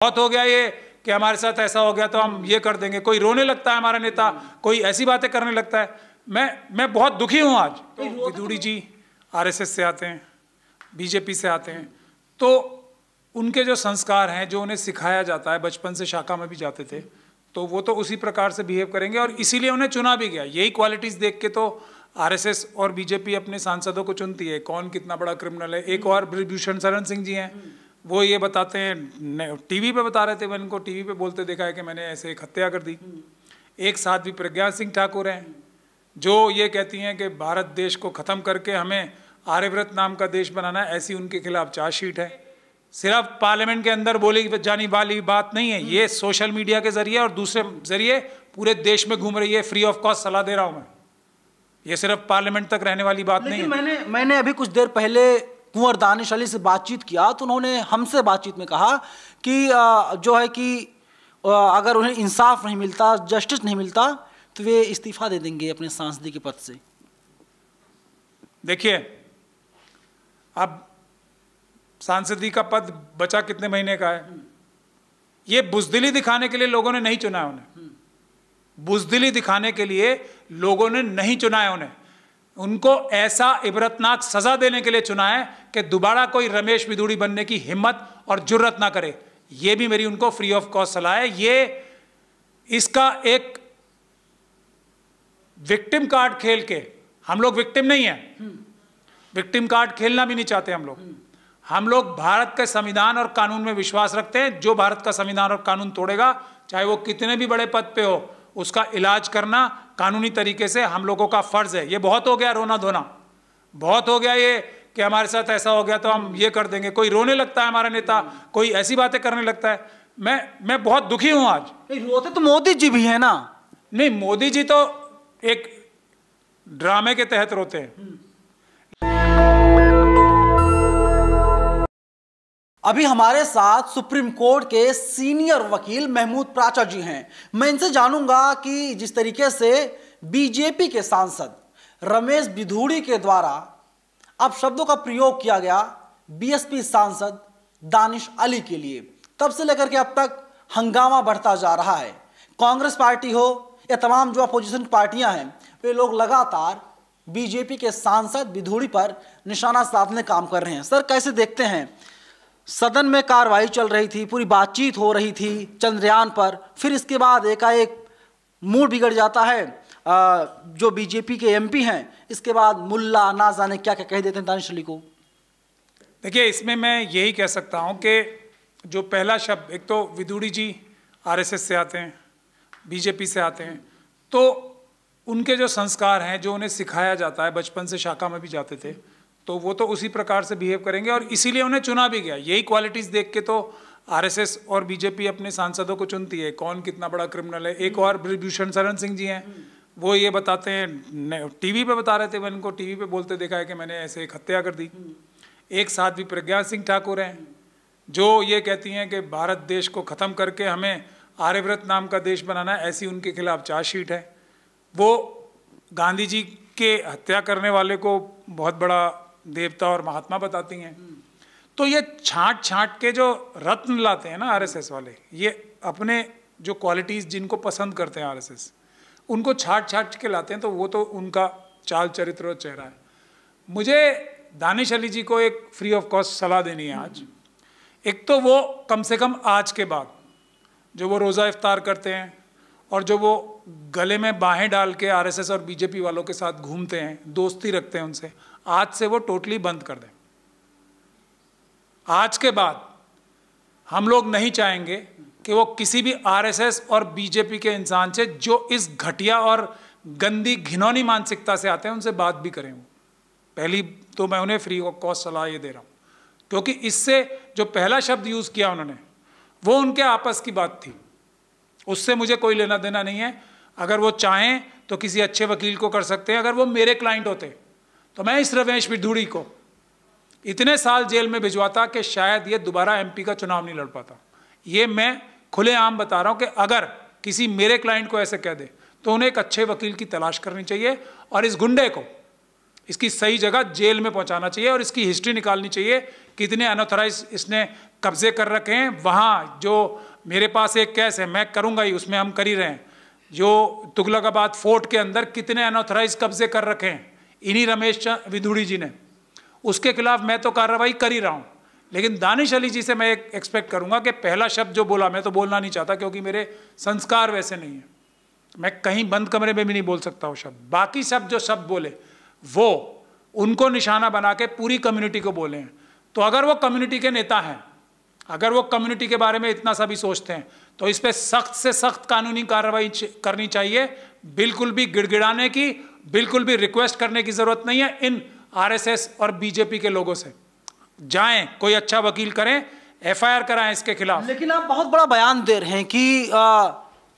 बहुत हो गया ये कि हमारे साथ ऐसा हो गया तो हम ये कर देंगे। कोई रोने लगता है हमारा नेता, कोई ऐसी बातें करने लगता है। मैं बहुत दुखी हूं आज। विदुड़ी जी आरएसएस से आते हैं, बीजेपी से आते हैं, तो उनके जो संस्कार हैं, जो उन्हें सिखाया जाता है, बचपन से शाखा में भी जाते थे, तो वो तो उसी प्रकार से बिहेव करेंगे और इसीलिए उन्हें चुना भी गया। यही क्वालिटीज देख के तो आरएसएस और बीजेपी अपने सांसदों को चुनती है, कौन कितना बड़ा क्रिमिनल है। एक और ब्रिजभूषण शरण सिंह जी हैं, वो ये बताते हैं, टीवी पे बता रहे थे, मैंने उनको टीवी पे बोलते देखा है कि मैंने ऐसे एक हत्या कर दी। एक साध्वी प्रज्ञा सिंह ठाकुर हैं जो ये कहती हैं कि भारत देश को ख़त्म करके हमें आर्यव्रत नाम का देश बनाना है, ऐसी उनके खिलाफ चार्जशीट है। सिर्फ पार्लियामेंट के अंदर बोली जाने वाली बात नहीं है, ये सोशल मीडिया के जरिए और दूसरे जरिए पूरे देश में घूम रही है। फ्री ऑफ कॉस्ट सलाह दे रहा हूँ मैं, ये सिर्फ पार्लियामेंट तक रहने वाली बात नहीं है। मैंने अभी कुछ देर पहले कुंवर दानिश अली से बातचीत किया तो उन्होंने हमसे बातचीत में कहा कि जो है कि अगर उन्हें इंसाफ नहीं मिलता, जस्टिस नहीं मिलता, तो वे इस्तीफा दे देंगे अपने सांसदी के पद से। देखिए, अब सांसदी का पद बचा कितने महीने का है, ये बुजदिली दिखाने के लिए लोगों ने नहीं चुना है उन्हें। बुजदिली दिखाने के लिए लोगों ने नहीं चुना है उन्हें, उनको ऐसा इबरतनाक सजा देने के लिए चुना है कि दोबारा कोई रमेश विदुड़ी बनने की हिम्मत और जुर्रत ना करे। ये भी मेरी उनको फ्री ऑफ कॉस्ट सलाह है। ये इसका एक विक्टिम कार्ड खेल के, हम लोग विक्टिम नहीं है, विक्टिम कार्ड खेलना भी नहीं चाहते हम लोग भारत के संविधान और कानून में विश्वास रखते हैं। जो भारत का संविधान और कानून तोड़ेगा, चाहे वो कितने भी बड़े पद पे हो, उसका इलाज करना कानूनी तरीके से हम लोगों का फर्ज है। ये बहुत हो गया रोना धोना, बहुत हो गया ये कि हमारे साथ ऐसा हो गया तो हम ये कर देंगे। कोई रोने लगता है हमारा नेता, कोई ऐसी बातें करने लगता है। मैं बहुत दुखी हूं आज। रोते तो मोदी जी भी है ना? नहीं, मोदी जी तो एक ड्रामे के तहत रोते हैं। अभी हमारे साथ सुप्रीम कोर्ट के सीनियर वकील महमूद प्राचा जी हैं। मैं इनसे जानूंगा कि जिस तरीके से बीजेपी के सांसद रमेश विदुड़ी के द्वारा अब शब्दों का प्रयोग किया गया बीएसपी सांसद दानिश अली के लिए, तब से लेकर के अब तक हंगामा बढ़ता जा रहा है। कांग्रेस पार्टी हो या तमाम जो अपोजिशन पार्टियां हैं, वे लोग लगातार बीजेपी के सांसद विदुड़ी पर निशाना साधने काम कर रहे हैं। सर, कैसे देखते हैं? सदन में कार्रवाई चल रही थी, पूरी बातचीत हो रही थी चंद्रयान पर, फिर इसके बाद एकाएक मूड बिगड़ जाता है। जो बीजेपी के एमपी हैं, इसके बाद मुल्ला ना जाने क्या क्या कह देते हैं दानिश अली को। देखिए, इसमें मैं यही कह सकता हूं कि जो पहला शब्द, एक तो विदुड़ी जी आरएसएस से आते हैं, बीजेपी से आते हैं, तो उनके जो संस्कार हैं, जो उन्हें सिखाया जाता है, बचपन से शाखा में भी जाते थे, तो वो तो उसी प्रकार से बिहेव करेंगे और इसीलिए उन्हें चुना भी गया। यही क्वालिटीज देख के तो आरएसएस और बीजेपी अपने सांसदों को चुनती है, कौन कितना बड़ा क्रिमिनल है। एक और ब्रिजभूषण शरण सिंह जी हैं, वो ये बताते हैं, टीवी पे बता रहे थे, मैंने उनको टीवी पे बोलते देखा है कि मैंने ऐसे एक हत्या कर दी। एक साध्वी प्रज्ञा सिंह ठाकुर हैं जो ये कहती हैं कि भारत देश को ख़त्म करके हमें आर्यव्रत नाम का देश बनाना है, ऐसी उनके खिलाफ चार्जशीट है। वो गांधी जी के हत्या करने वाले को बहुत बड़ा देवता और महात्मा बताती हैं। तो ये छांट छांट के जो रत्न लाते हैं ना आरएसएस वाले, ये अपने जो क्वालिटीज़ जिनको पसंद करते हैं आरएसएस, उनको छाट छाट के लाते हैं, तो वो तो उनका चाल चरित्र और चेहरा है। मुझे दानिश अली जी को एक फ्री ऑफ कॉस्ट सलाह देनी है आज। एक तो वो कम से कम आज के बाद जो वो रोज़ा इफ्तार करते हैं और जो वो गले में बाहें डाल के आरएसएस और बीजेपी वालों के साथ घूमते हैं, दोस्ती रखते हैं उनसे, आज से वो टोटली बंद कर दें। आज के बाद हम लोग नहीं चाहेंगे कि वो किसी भी आरएसएस और बीजेपी के इंसान से जो इस घटिया और गंदी घिनौनी मानसिकता से आते हैं, उनसे बात भी करें। पहली तो मैं उन्हें फ्री ऑफ कॉस्ट सलाह ये दे रहा हूँ, क्योंकि इससे जो पहला शब्द यूज़ किया उन्होंने, वो उनके आपस की बात थी, उससे मुझे कोई लेना देना नहीं है। अगर वो चाहें तो किसी अच्छे वकील को कर सकते हैं। अगर वो मेरे क्लाइंट होते तो मैं इस रमेश विदुड़ी को इतने साल जेल में भिजवाता कि शायद ये दोबारा एमपी का चुनाव नहीं लड़ पाता। ये मैं खुलेआम बता रहा हूँ कि अगर किसी मेरे क्लाइंट को ऐसे कह दे तो उन्हें एक अच्छे वकील की तलाश करनी चाहिए और इस गुंडे को, इसकी सही जगह जेल में पहुंचाना चाहिए और इसकी हिस्ट्री निकालनी चाहिए, कितने अनऑथराइज इसने कब्जे कर रखे हैं। वहाँ जो मेरे पास एक केस है, मैं करूँगा ही, उसमें हम कर ही रहे हैं, जो तुगलकाबाद फोर्ट के अंदर कितने अनऑथराइज कब्जे कर रखे हैं इन्हीं रमेश विधूड़ी जी ने, उसके खिलाफ मैं तो कार्रवाई कर ही रहा हूँ। लेकिन दानिश अली जी से मैं एक एक्सपेक्ट करूँगा कि पहला शब्द जो बोला, मैं तो बोलना नहीं चाहता क्योंकि मेरे संस्कार वैसे नहीं है, मैं कहीं बंद कमरे में भी नहीं बोल सकता हूँ शब्द। बाकी शब्द जो शब्द बोले वो उनको निशाना बना के पूरी कम्युनिटी को बोले हैं। तो अगर वो कम्युनिटी के नेता हैं, अगर वो कम्युनिटी के बारे में इतना सा भी सोचते हैं, तो इस पर सख्त से सख्त कानूनी कार्रवाई करनी चाहिए। बिल्कुल भी गिड़गिड़ाने की, बिल्कुल भी रिक्वेस्ट करने की जरूरत नहीं है। इन आरएसएस और बीजेपी के लोगों से जाएं, कोई अच्छा वकील करें, एफआईआर कराएं इसके खिलाफ। लेकिन आप बहुत बड़ा बयान दे रहे हैं कि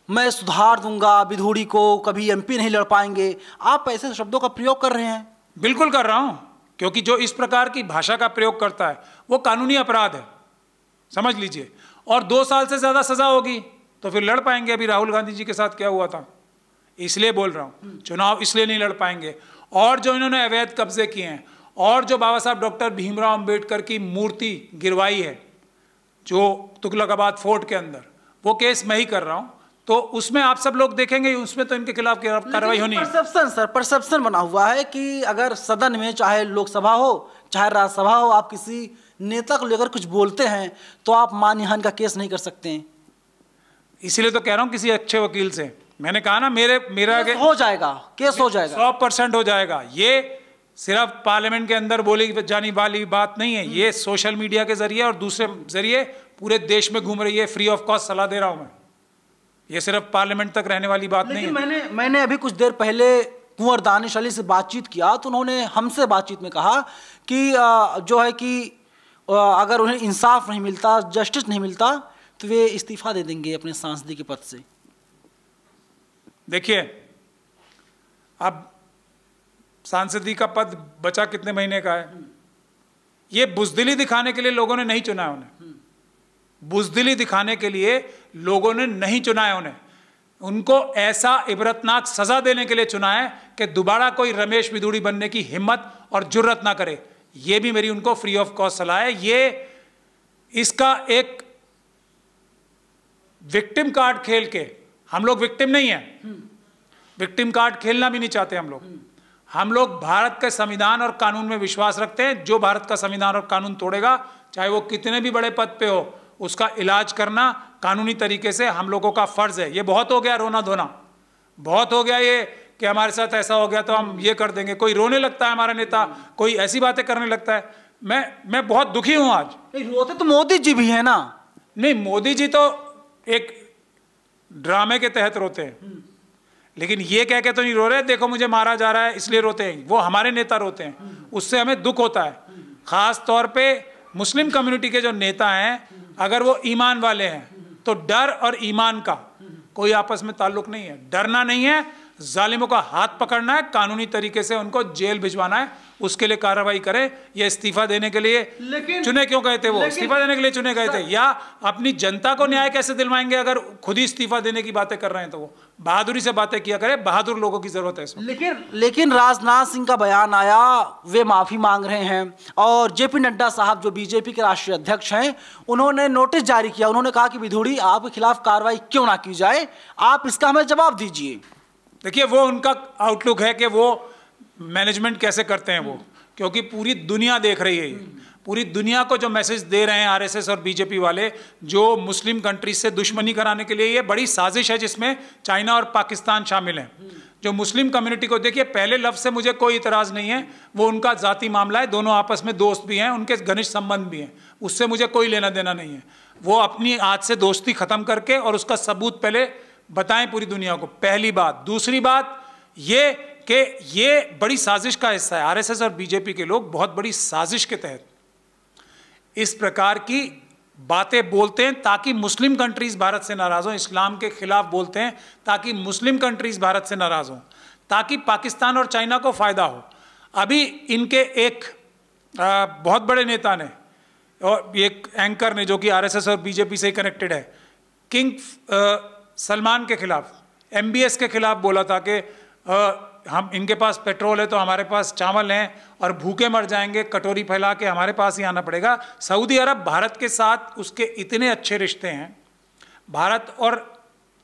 मैं सुधार दूंगा विधूड़ी को, कभी एमपी नहीं लड़ पाएंगे। आप ऐसे शब्दों का प्रयोग कर रहे हैं। बिल्कुल कर रहा हूं, क्योंकि जो इस प्रकार की भाषा का प्रयोग करता है वो कानूनी अपराध है, समझ लीजिए। और 2 साल से ज्यादा सजा होगी तो फिर लड़ पाएंगे। अभी राहुल गांधी जी के साथ क्या हुआ था, इसलिए बोल रहा हूं, चुनाव इसलिए नहीं लड़ पाएंगे। और जो इन्होंने अवैध कब्जे किए हैं, और जो बाबा साहब डॉक्टर भीमराव अंबेडकर की मूर्ति गिरवाई है जो तुगलकाबाद फोर्ट के अंदर, वो केस मैं ही कर रहा हूं। तो उसमें आप सब लोग देखेंगे, उसमें तो इनके खिलाफ कार्रवाई होनी है। परसेप्शन सर, परसेप्शन बना हुआ है कि अगर सदन में, चाहे लोकसभा हो चाहे राज्यसभा हो, आप किसी नेता को लेकर कुछ बोलते हैं तो आप मानहानि का केस नहीं कर सकते हैं। इसीलिए तो कह रहा हूं किसी अच्छे वकील से। मैंने कहा ना, मेरा केस हो जाएगा, केस हो जाएगा, 100% हो जाएगा। ये सिर्फ पार्लियामेंट के अंदर बोली जाने वाली बात नहीं है, ये सोशल मीडिया के जरिए और दूसरे जरिए पूरे देश में घूम रही है। फ्री ऑफ कॉस्ट सलाह दे रहा हूं मैं, ये सिर्फ पार्लियामेंट तक रहने वाली बात नहीं है। मैंने अभी कुछ देर पहले कुंवर दानिश अली से बातचीत किया तो उन्होंने हमसे बातचीत में कहा कि जो है कि अगर उन्हें इंसाफ नहीं मिलता, जस्टिस नहीं मिलता, तो वे इस्तीफा दे देंगे अपने सांसदी के पद से। देखिए, अब सांसदी का पद बचा कितने महीने का है, ये बुजदिली दिखाने के लिए लोगों ने नहीं चुना है उन्हें। बुजदिली दिखाने के लिए लोगों ने नहीं चुना है उन्हें, उनको ऐसा इबरतनाक सजा देने के लिए चुना है कि दोबारा कोई रमेश विधूड़ी बनने की हिम्मत और जुर्रत ना करे। ये भी मेरी उनको फ्री ऑफ कॉस्ट सलाह है। ये इसका एक विक्टिम कार्ड खेल के, हम लोग विक्टिम नहीं है, विक्टिम कार्ड खेलना भी नहीं चाहते हम लोग भारत के संविधान और कानून में विश्वास रखते हैं। जो भारत का संविधान और कानून तोड़ेगा, चाहे वो कितने भी बड़े पद पे हो, उसका इलाज करना कानूनी तरीके से हम लोगों का फर्ज है। ये बहुत हो गया रोना धोना, बहुत हो गया ये कि हमारे साथ ऐसा हो गया तो हम ये कर देंगे। कोई रोने लगता है हमारा नेता, कोई ऐसी बातें करने लगता है। मैं बहुत दुखी हूं आज। रोते तो मोदी जी भी है ना। नहीं, मोदी जी तो एक ड्रामे के तहत रोते हैं, लेकिन ये कह के तो नहीं रो रहे देखो मुझे मारा जा रहा है इसलिए रोते हैं। वो हमारे नेता रोते हैं, उससे हमें दुख होता है। खास तौर पे मुस्लिम कम्युनिटी के जो नेता हैं, अगर वो ईमान वाले हैं तो डर और ईमान का कोई आपस में ताल्लुक नहीं है। डरना नहीं है, जालिमों का हाथ पकड़ना है, कानूनी तरीके से उनको जेल भिजवाना है, उसके लिए कार्रवाई करें। ये इस्तीफा देने के लिए चुने क्यों गए थे? वो इस्तीफा देने के लिए चुने गए थे, या अपनी जनता को न्याय कैसे दिलवाएंगे? अगर खुद ही इस्तीफा देने की बातें कर रहे हैं तो वो बहादुरी से बातें किया करें। बहादुर लोगों की जरूरत है इसमें। लेकिन राजनाथ सिंह का बयान आया, वे माफी मांग रहे हैं, और जेपी नड्डा साहब जो बीजेपी के राष्ट्रीय अध्यक्ष हैं, उन्होंने नोटिस जारी किया। उन्होंने कहा कि विधूड़ी आपके खिलाफ कार्रवाई क्यों ना की जाए, आप इसका हमें जवाब दीजिए। देखिए, वो उनका आउटलुक है कि वो मैनेजमेंट कैसे करते हैं वो, क्योंकि पूरी दुनिया देख रही है। ये पूरी दुनिया को जो मैसेज दे रहे हैं आरएसएस और बीजेपी वाले, जो मुस्लिम कंट्रीज से दुश्मनी कराने के लिए, ये बड़ी साजिश है जिसमें चाइना और पाकिस्तान शामिल हैं। जो मुस्लिम कम्युनिटी को, देखिए पहले लफ्ज से मुझे कोई इतराज़ नहीं है, वो उनका जाती मामला है, दोनों आपस में दोस्त भी हैं, उनके घनिष्ठ संबंध भी हैं, उससे मुझे कोई लेना देना नहीं है। वो अपनी आज से दोस्ती खत्म करके और उसका सबूत पहले बताएं पूरी दुनिया को, पहली बात। दूसरी बात ये कि ये बड़ी साजिश का हिस्सा है। आरएसएस और बीजेपी के लोग बहुत बड़ी साजिश के तहत इस प्रकार की बातें बोलते हैं ताकि मुस्लिम कंट्रीज भारत से नाराज हों, इस्लाम के खिलाफ बोलते हैं ताकि मुस्लिम कंट्रीज भारत से नाराज हों, ताकि पाकिस्तान और चाइना को फायदा हो। अभी इनके एक बहुत बड़े नेता ने और एक एंकर ने, जो कि आरएसएस और बीजेपी से कनेक्टेड है, किंग सलमान के खिलाफ, एमबीएस के खिलाफ बोला था कि हम इनके पास पेट्रोल है तो हमारे पास चावल हैं, और भूखे मर जाएंगे कटोरी फैला के हमारे पास ही आना पड़ेगा। सऊदी अरब भारत के साथ उसके इतने अच्छे रिश्ते हैं, भारत और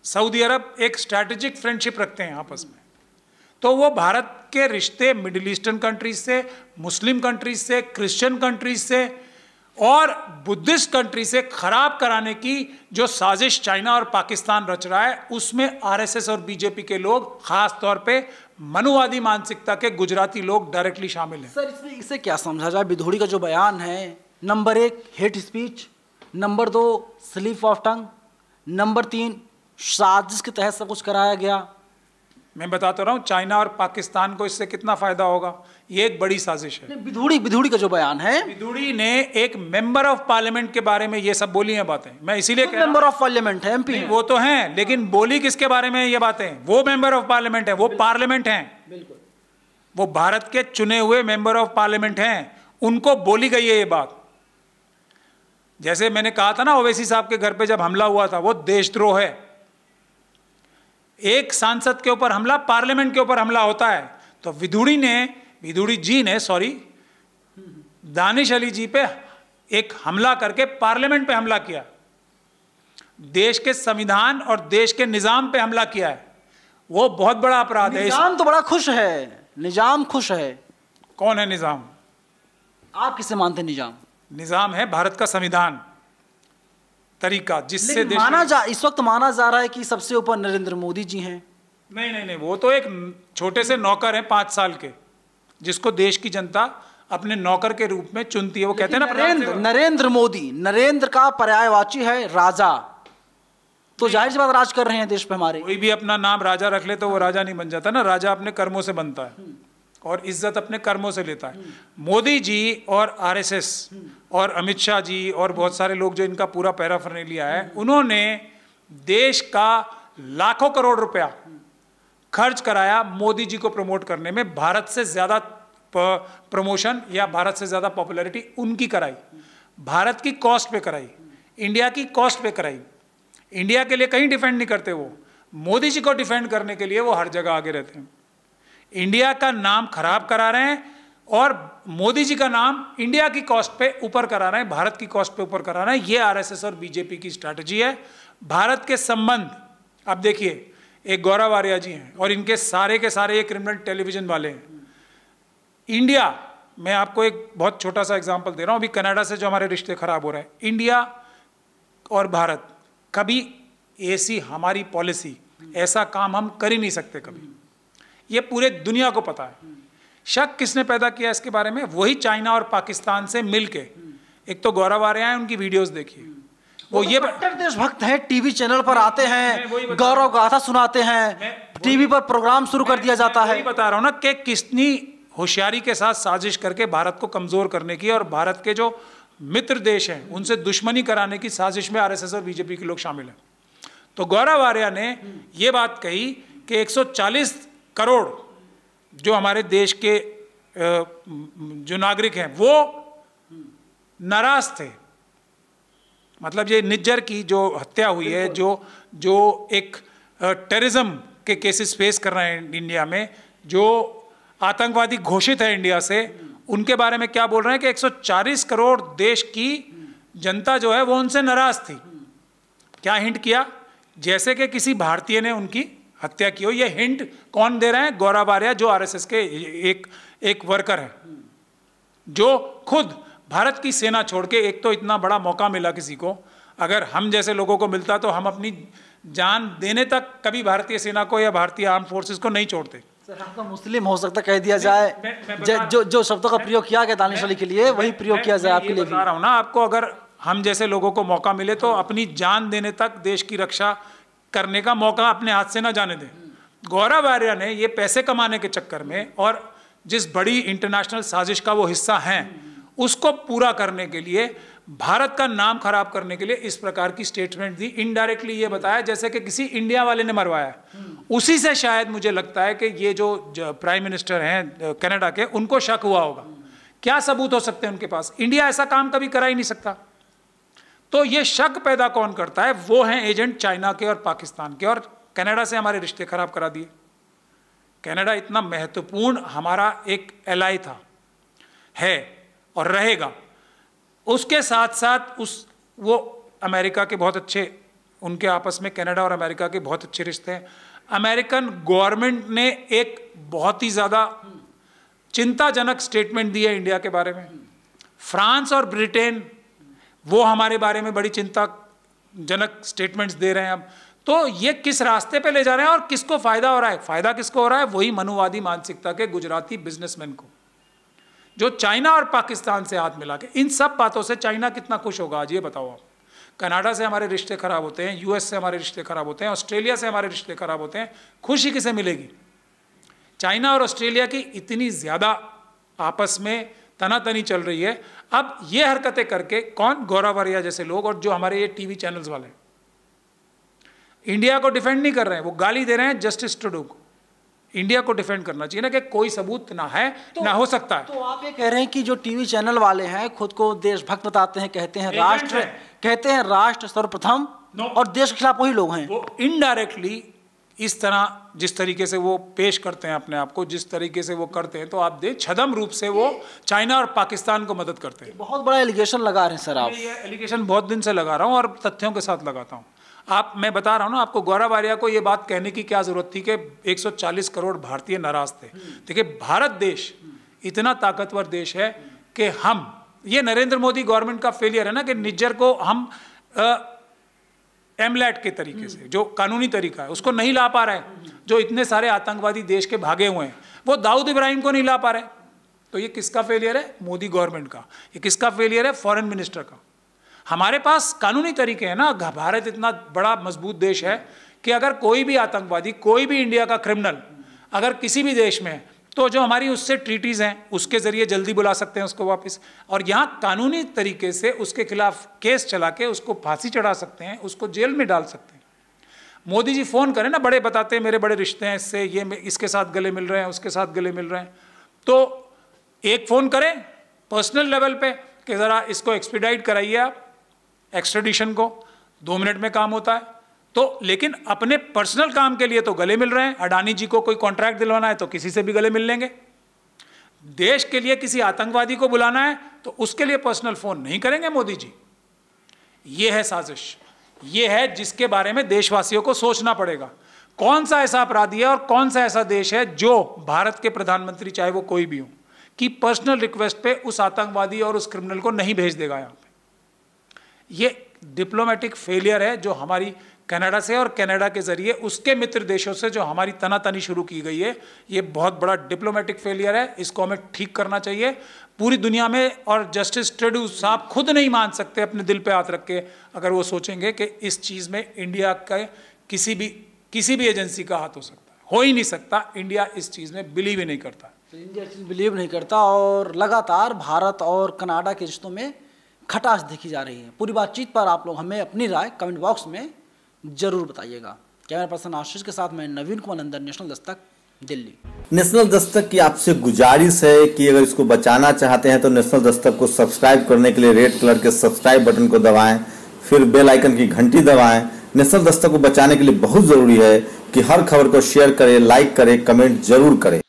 सऊदी अरब एक स्ट्रैटेजिक फ्रेंडशिप रखते हैं आपस में, तो वो भारत के रिश्ते मिडिल ईस्टर्न कंट्रीज से, मुस्लिम कंट्रीज से, क्रिश्चियन कंट्रीज से और बुद्धिस्ट कंट्री से खराब कराने की जो साजिश चाइना और पाकिस्तान रच रहा है, उसमें आरएसएस और बीजेपी के लोग, खास तौर पे मनुवादी मानसिकता के गुजराती लोग डायरेक्टली शामिल हैं। सर इसमें इसे क्या समझा जाए? विधूड़ी का जो बयान है, number 1 hate speech, number 2 slip of tongue, number 3 साजिश के तहत सब कुछ कराया गया। मैं बताता रहा हूँ चाइना और पाकिस्तान को इससे कितना फायदा होगा, ये एक बड़ी साजिश है। विधूड़ी का जो बयान है, विधूड़ी ने एक मेंबर ऑफ पार्लियामेंट के बारे में ये सब बोली हैं बातें। मैं इसीलिए कह रहा हूं, मेंबर ऑफ पार्लियामेंट है, एमपी है। वो तो हैं, लेकिन बोली किसके बारे में ये बातें? वो मेंबर ऑफ पार्लियामेंट है, वो पार्लियामेंट हैं, बिल्कुल वो भारत के चुने हुए मेंबर ऑफ पार्लियामेंट हैं, उनको बोली गई है ये बात। जैसे मैंने कहा था ना, ओवैसी साहब के घर पे जब हमला हुआ था, वो देशद्रोह है। एक सांसद के ऊपर हमला, पार्लियामेंट के ऊपर हमला होता है, तो विधूड़ी जी ने दानिश अली जी पे एक हमला करके पार्लियामेंट पे हमला किया, देश के संविधान और देश के निजाम पे हमला किया है। वो बहुत बड़ा अपराध है। निजाम तो बड़ा खुश है, निजाम खुश है। कौन है निजाम? आप किसे मानते हैं निजाम? निजाम है भारत का संविधान, तरीका जिससे इस वक्त माना जा रहा है कि सबसे ऊपर नरेंद्र मोदी जी हैं। नहीं, वो तो एक छोटे से नौकर हैं 5 साल के, जिसको देश की जनता अपने नौकर के रूप में चुनती है। वो कहते हैं ना नरेंद्र मोदी, नरेंद्र का पर्यायवाची है राजा, तो जाहिर सी बात राज कर रहे हैं देश पे हमारे। कोई भी अपना नाम राजा रख ले तो वो राजा नहीं बन जाता ना, राजा अपने कर्मों से बनता है और इज्जत अपने कर्मों से लेता है। मोदी जी और आरएसएस और अमित शाह जी और बहुत सारे लोग जो इनका पूरा पैराफर्नेलिया है, उन्होंने देश का लाखों करोड़ रुपया खर्च कराया मोदी जी को प्रमोट करने में। भारत से ज्यादा प्रमोशन या भारत से ज्यादा पॉपुलैरिटी उनकी कराई, भारत की कॉस्ट पे कराई, इंडिया की कॉस्ट पे कराई। इंडिया के लिए कहीं डिफेंड नहीं करते वो, मोदी जी को डिफेंड करने के लिए वो हर जगह आगे रहते हैं। इंडिया का नाम खराब करा रहे हैं और मोदी जी का नाम इंडिया की कॉस्ट पे ऊपर करा रहे हैं, भारत की कॉस्ट पे ऊपर करा रहे हैं। ये आरएसएस और बीजेपी की स्ट्रैटेजी है। भारत के संबंध, अब देखिए, एक गौरव आर्या जी हैं और इनके सारे के सारे ये क्रिमिनल टेलीविजन वाले हैं। इंडिया, मैं आपको एक बहुत छोटा सा एग्जांपल दे रहा हूं, अभी कनाडा से जो हमारे रिश्ते खराब हो रहे हैं, इंडिया और भारत, कभी ऐसी हमारी पॉलिसी, ऐसा काम हम कर ही नहीं सकते कभी। ये पूरे दुनिया को पता है। शक किसने पैदा किया इसके बारे में? वही चाइना और पाकिस्तान से मिलके। एक तो गौरव आर्या है, उनकी वीडियोस देखिए, वो ये कट्टर देशभक्त हैं, टीवी चैनल पर आते हैं, गौरव गाथा सुनाते हैं, टीवी पर प्रोग्राम शुरू कर दिया जाता है। बता रहा हूं ना कि कितनी होशियारी के साथ साजिश करके भारत को कमजोर करने की और भारत के जो मित्र देश हैं उनसे दुश्मनी कराने की साजिश में आरएसएस और बीजेपी के लोग शामिल हैं। तो गौरव आर्या ने यह बात कही कि 140 करोड़ जो हमारे देश के जो नागरिक हैं वो नाराज थे। मतलब ये निज्जर की जो हत्या हुई है, जो एक टेररिज्म के केसेस फेस कर रहे हैं इंडिया में, जो आतंकवादी घोषित है इंडिया से, उनके बारे में क्या बोल रहे हैं कि 140 करोड़ देश की जनता जो है वो उनसे नाराज थी। क्या हिंट किया? जैसे कि किसी भारतीय ने उनकी हत्या की हो। ये हिंट कौन दे रहे हैं? गौरव आर्या, जो आरएसएस के एक वर्कर है, जो खुद भारत की सेना छोड़ के, एक तो इतना बड़ा मौका मिला किसी को, अगर हम जैसे लोगों को मिलता तो हम अपनी जान देने तक कभी भारतीय सेना को या भारतीय आर्म फोर्सेस को नहीं छोड़ते। सर, आपका मुस्लिम हो सकता कह दिया जाए, जो शब्दों का प्रयोग किया गया दानिश अली के लिए, वही प्रयोग किया जाए आपके लिए। बता रहा हूं ना आपको, अगर हम जैसे लोगों को मौका मिले तो अपनी जान देने तक देश की रक्षा करने का मौका अपने हाथ से ना जाने दें। गौरव आर्या ने ये पैसे कमाने के चक्कर में और जिस बड़ी इंटरनेशनल साजिश का वो हिस्सा हैं, उसको पूरा करने के लिए, भारत का नाम खराब करने के लिए इस प्रकार की स्टेटमेंट दी। इनडायरेक्टली ये बताया जैसे कि किसी इंडिया वाले ने मरवाया। उसी से शायद मुझे लगता है कि ये जो प्राइम मिनिस्टर हैं कनाडा के, उनको शक हुआ होगा। क्या सबूत हो सकते हैं उनके पास? इंडिया ऐसा काम कभी करा ही नहीं सकता। तो ये शक पैदा कौन करता है? वो हैं एजेंट चाइना के और पाकिस्तान के, और कनाडा से हमारे रिश्ते खराब करा दिए। कनाडा इतना महत्वपूर्ण हमारा एक एलाई था, है और रहेगा। उसके साथ साथ वो अमेरिका के बहुत अच्छे, उनके आपस में कनाडा और अमेरिका के बहुत अच्छे रिश्ते हैं। अमेरिकन गवर्नमेंट ने एक बहुत ही ज़्यादा चिंताजनक स्टेटमेंट दी है इंडिया के बारे में। फ्रांस और ब्रिटेन वो हमारे बारे में बड़ी चिंताजनक स्टेटमेंट्स दे रहे हैं अब। तो ये किस रास्ते पे ले जा रहे हैं और किसको फायदा हो रहा है? फायदा किसको हो रहा है? वही मनुवादी मानसिकता के गुजराती बिजनेसमैन को, जो चाइना और पाकिस्तान से हाथ मिला के। इन सब बातों से चाइना कितना खुश होगा आज ये बताओ आप। कनाडा से हमारे रिश्ते खराब होते हैं, यूएस से हमारे रिश्ते खराब होते हैं, ऑस्ट्रेलिया से हमारे रिश्ते खराब होते हैं, खुशी किसे मिलेगी? चाइना और ऑस्ट्रेलिया की इतनी ज़्यादा आपस में तनातनी चल रही है। अब ये हरकतें करके कौन? गौरव आर्या जैसे लोग और जो हमारे ये टीवी चैनल्स वाले इंडिया को डिफेंड नहीं कर रहे हैं, वो गाली दे रहे हैं जस्टिस ट्रूडो को। इंडिया को डिफेंड करना चाहिए ना, कि कोई सबूत ना है ना हो सकता है। तो आप ये कह रहे हैं कि जो टीवी चैनल वाले हैं खुद को देशभक्त बताते हैं, कहते हैं राष्ट्र सर्वप्रथम और देश के खिलाफ वही लोग हैं। वो इनडायरेक्टली इस तरह, जिस तरीके से वो पेश करते हैं अपने आप को, जिस तरीके से वो करते हैं, तो आप देख छदम रूप से वो चाइना और पाकिस्तान को मदद करते हैं। बहुत बड़ा एलिगेशन लगा रहे हैं सर आप। ये एलिगेशन बहुत दिन से लगा रहा हूँ और तथ्यों के साथ लगाता हूँ। मैं बता रहा हूँ ना आपको, गौरव आर्या को ये बात कहने की क्या जरूरत थी कि 140 करोड़ भारतीय नाराज थे। देखिए, भारत देश इतना ताकतवर देश है कि ये नरेंद्र मोदी गवर्नमेंट का फेलियर है ना, कि निज्जर को हम एमलेट के तरीके से, जो कानूनी तरीका है, उसको नहीं ला पा रहे हैं। जो इतने सारे आतंकवादी देश के भागे हुए हैं, वो दाऊद इब्राहिम को नहीं ला पा रहे। तो ये किसका फेलियर है? मोदी गवर्नमेंट का। ये किसका फेलियर है? फॉरेन मिनिस्टर का। हमारे पास कानूनी तरीके हैं ना। भारत इतना बड़ा मजबूत देश है कि अगर कोई भी आतंकवादी, कोई भी इंडिया का क्रिमिनल अगर किसी भी देश में है, तो जो हमारी उससे ट्रीटीज़ हैं उसके ज़रिए जल्दी बुला सकते हैं उसको वापस, और यहाँ कानूनी तरीके से उसके खिलाफ केस चला के उसको फांसी चढ़ा सकते हैं, उसको जेल में डाल सकते हैं। मोदी जी फ़ोन करें ना, बड़े बताते हैं मेरे बड़े रिश्ते हैं इससे, ये इसके साथ गले मिल रहे हैं, उसके साथ गले मिल रहे हैं। तो एक फ़ोन करें पर्सनल लेवल पे कि ज़रा इसको एक्सपीडाइट कराइए आप, एक्स्ट्रेडिशन को, 2 मिनट में काम होता है। तो लेकिन अपने पर्सनल काम के लिए तो गले मिल रहे हैं। अडानी जी को कोई कॉन्ट्रैक्ट दिलवाना है तो किसी से भी गले मिल लेंगे। देश के लिए किसी आतंकवादी को बुलाना है तो उसके लिए पर्सनल फोन नहीं करेंगे मोदी जी। ये है साजिश, ये है जिसके बारे में देशवासियों को सोचना पड़ेगा। कौन सा ऐसा अपराधी है और कौन सा ऐसा देश है जो भारत के प्रधानमंत्री, चाहे वो कोई भी हो, कि पर्सनल रिक्वेस्ट पे उस आतंकवादी और उस क्रिमिनल को नहीं भेज देगा यहाँ पे। ये डिप्लोमेटिक फेलियर है जो हमारी कनाडा से और कनाडा के जरिए उसके मित्र देशों से जो हमारी तनातनी शुरू की गई है, ये बहुत बड़ा डिप्लोमेटिक फेलियर है। इसको हमें ठीक करना चाहिए पूरी दुनिया में। और जस्टिस ट्रूडो साहब खुद नहीं मान सकते अपने दिल पे हाथ रख के, अगर वो सोचेंगे कि इस चीज़ में इंडिया का किसी भी एजेंसी का हाथ हो सकता है। हो ही नहीं सकता। इंडिया इस चीज़ में बिलीव ही नहीं करता। इंडिया इस चीज़ बिलीव नहीं करता और लगातार भारत और कनाडा के रिश्तों में खटास देखी जा रही है। पूरी बातचीत पर आप लोग हमें अपनी राय कमेंट बॉक्स में जरूर बताइएगा। कैमरा पर्सन आशीष के साथ मैं नवीन कुमार नंदन, नेशनल दस्तक, दिल्ली। नेशनल दस्तक की आपसे गुजारिश है कि अगर इसको बचाना चाहते हैं तो नेशनल दस्तक को सब्सक्राइब करने के लिए रेड कलर के सब्सक्राइब बटन को दबाएं, फिर बेल आइकन की घंटी दबाएं। नेशनल दस्तक को बचाने के लिए बहुत जरूरी है कि हर खबर को शेयर करें, लाइक करें, कमेंट जरूर करें।